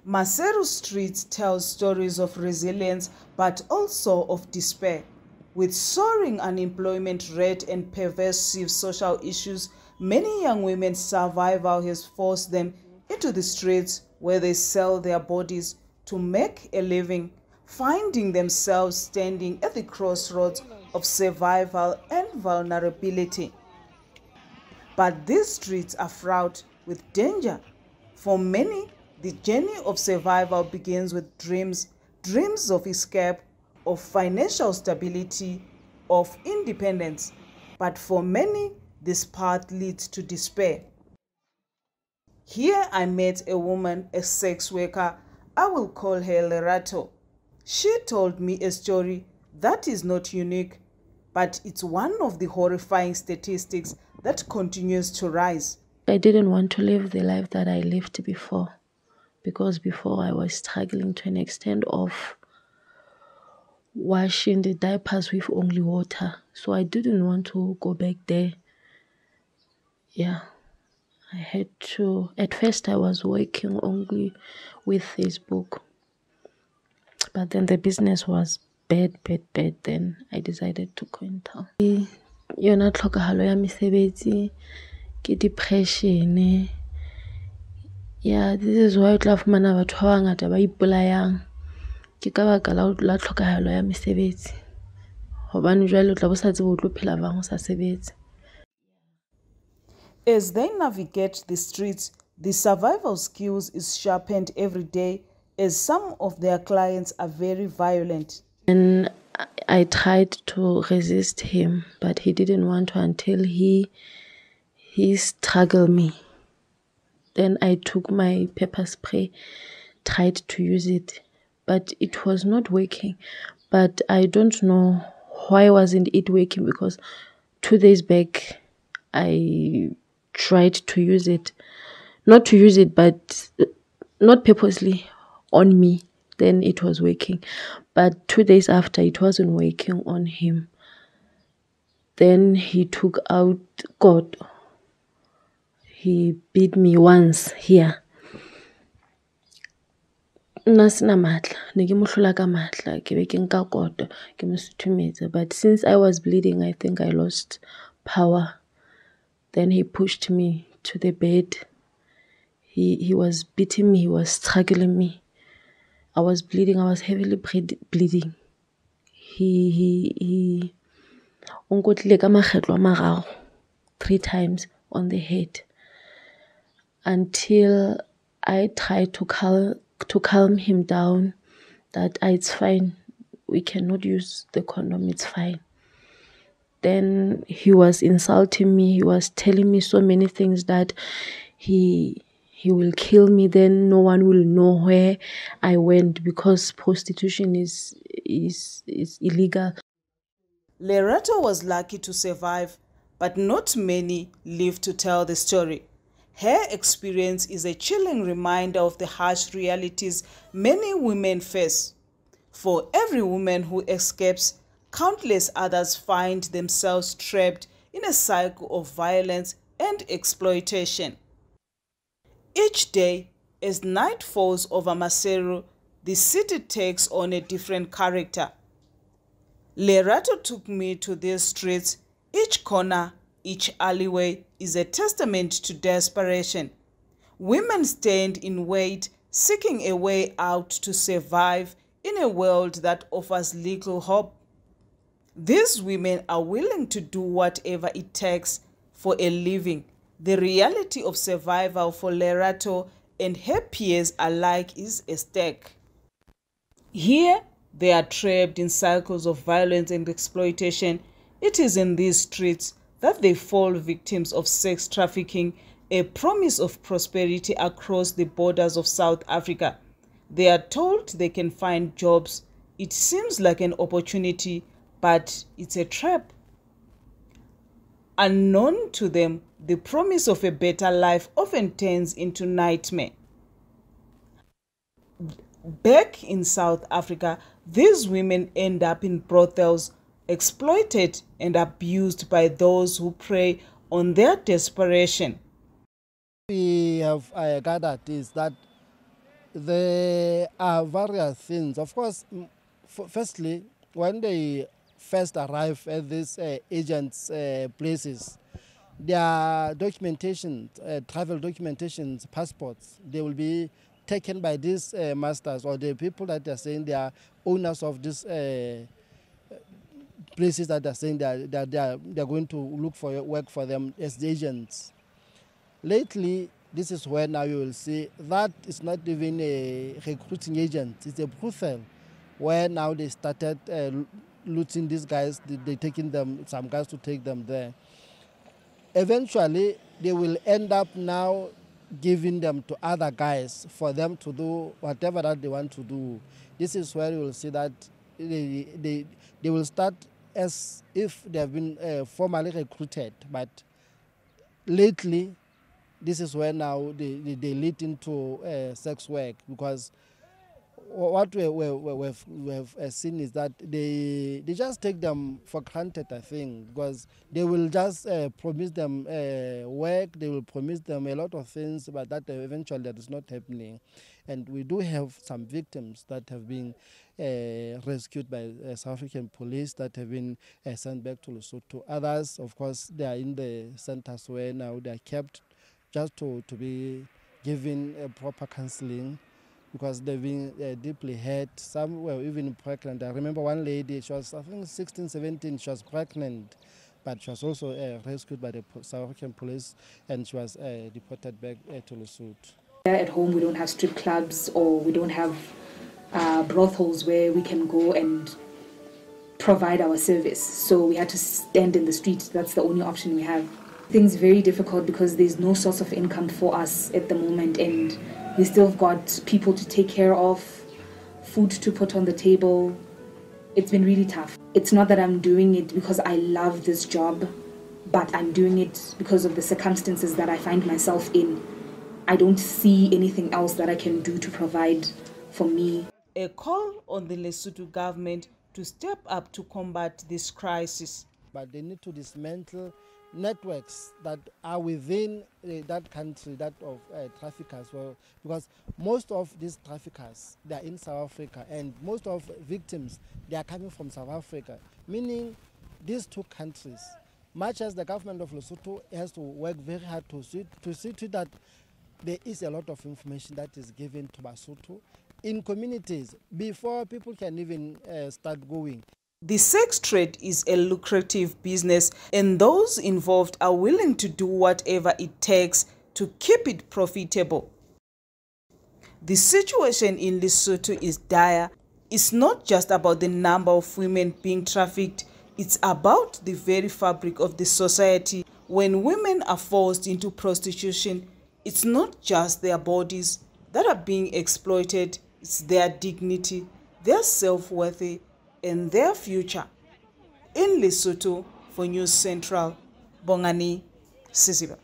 Maseru Street tells stories of resilience but also of despair. With soaring unemployment rate and pervasive social issues, many young women's survival has forced them into the streets where they sell their bodies to make a living, finding themselves standing at the crossroads of survival and vulnerability. But these streets are fraught with danger. For many, the journey of survival begins with dreams of escape, of financial stability, of independence. But for many, this path leads to despair. Here I met a woman, a sex worker. I will call her Lerato. She told me a story that is not unique, but it's one of the horrifying statistics that continues to rise. I didn't want to live the life that I lived before, because before I was struggling to an extent of washing the diapers with only water. So I didn't want to go back there. Yeah, I had to. At first I was working only with Facebook, but then the business was bad. Then I decided to go in town. Yona tlhokagalo ya mesebetsi ke depression. Yeah, this is why o tla fumana batho ba bangata ba ipolayang ke ka baka la tlhokagalo ya mesebetsi, hobane jwale o tla bo sa tsebe o tlo phela bang o sa sebetse. As they navigate the streets, the survival skills is sharpened every day, as some of their clients are very violent. And I tried to resist him, but he didn't want to until he strangled me. Then I took my pepper spray, tried to use it, but it was not working. But I don't know why wasn't it working, because 2 days back I tried to use it. Not to use it, but not purposely on me. Then it was working. But 2 days after, it wasn't working on him. Then he took out God. He beat me once here. Nna sena matla, ne ke mo hlola ka matla, ke be ke nka koto, ke mo suthumetsa. But since I was bleeding, I think I lost power. Then he pushed me to the bed. He was beating me, he was struggling me. I was bleeding, I was heavily bleeding. He onkotlile ka makgetlo a mararo 3 times on the head, until I tried to calm him down, that it's fine, we cannot use the condom, it's fine. Then he was insulting me, he was telling me so many things, that he will kill me, then no one will know where I went, because prostitution is illegal. Lerato was lucky to survive, but not many live to tell the story. Her experience is a chilling reminder of the harsh realities many women face. For every woman who escapes, countless others find themselves trapped in a cycle of violence and exploitation. Each day, as night falls over Maseru, the city takes on a different character. Lerato took me to these streets. Each corner, each alleyway is a testament to desperation. Women stand in wait, seeking a way out to survive in a world that offers little hope. These women are willing to do whatever it takes for a living. The reality of survival for Lerato and her peers alike is at stake. Here, they are trapped in cycles of violence and exploitation. It is in these streets that they fall victims of sex trafficking, a promise of prosperity across the borders of South Africa. They are told they can find jobs. It seems like an opportunity, but it's a trap. Unknown to them, the promise of a better life often turns into nightmare. Back in South Africa, these women end up in brothels, exploited and abused by those who prey on their desperation. We have gathered is that There are various things. Of course, firstly, when they first arrive at these agents' places, their documentation, travel documentations, passports, they will be taken by these masters or the people that are saying they are owners of these places that are saying they are going to look for work for them as agents. Lately, this is where now you will see that it's not even a recruiting agent, it's a brothel, where now they started looting these guys, they taking them, some guys to take them there. Eventually, they will end up now giving them to other guys for them to do whatever that they want to do. This is where you will see that they will start as if they have been formally recruited, but lately, this is where now they lead into sex work, because what we have seen is that they just take them for granted, I think, because they will just promise them work, they will promise them a lot of things, but that eventually that is not happening. And we do have some victims that have been rescued by South African police that have been sent back to Lesotho. Others, of course, they are in the centers where now they are kept just to be given proper counseling, because they've been deeply hurt. Some were even pregnant. I remember one lady, she was, I think, 16, 17, she was pregnant, but she was also rescued by the South African police, and she was deported back to Lesotho. At home, we don't have strip clubs, or we don't have brothels where we can go and provide our service. So we had to stand in the street. That's the only option we have. Things very difficult because there's no source of income for us at the moment, and we still have got people to take care of, food to put on the table. It's been really tough. It's not that I'm doing it because I love this job, but I'm doing it because of the circumstances that I find myself in. I don't see anything else that I can do to provide for me. A call on the Lesotho government to step up to combat this crisis. But they need to dismantle networks that are within that country, that of traffickers, well, because most of these traffickers, they are in South Africa, and most of victims, they are coming from South Africa, meaning these two countries, much as the government of Lesotho has to work very hard to see to that there is a lot of information that is given to Basotho in communities before people can even start going. The sex trade is a lucrative business, and those involved are willing to do whatever it takes to keep it profitable. The situation in Lesotho is dire. It's not just about the number of women being trafficked, it's about the very fabric of the society. When women are forced into prostitution, it's not just their bodies that are being exploited, it's their dignity, their self-worth, and their future. In Lesotho, for News Central, Bongani, Siziba.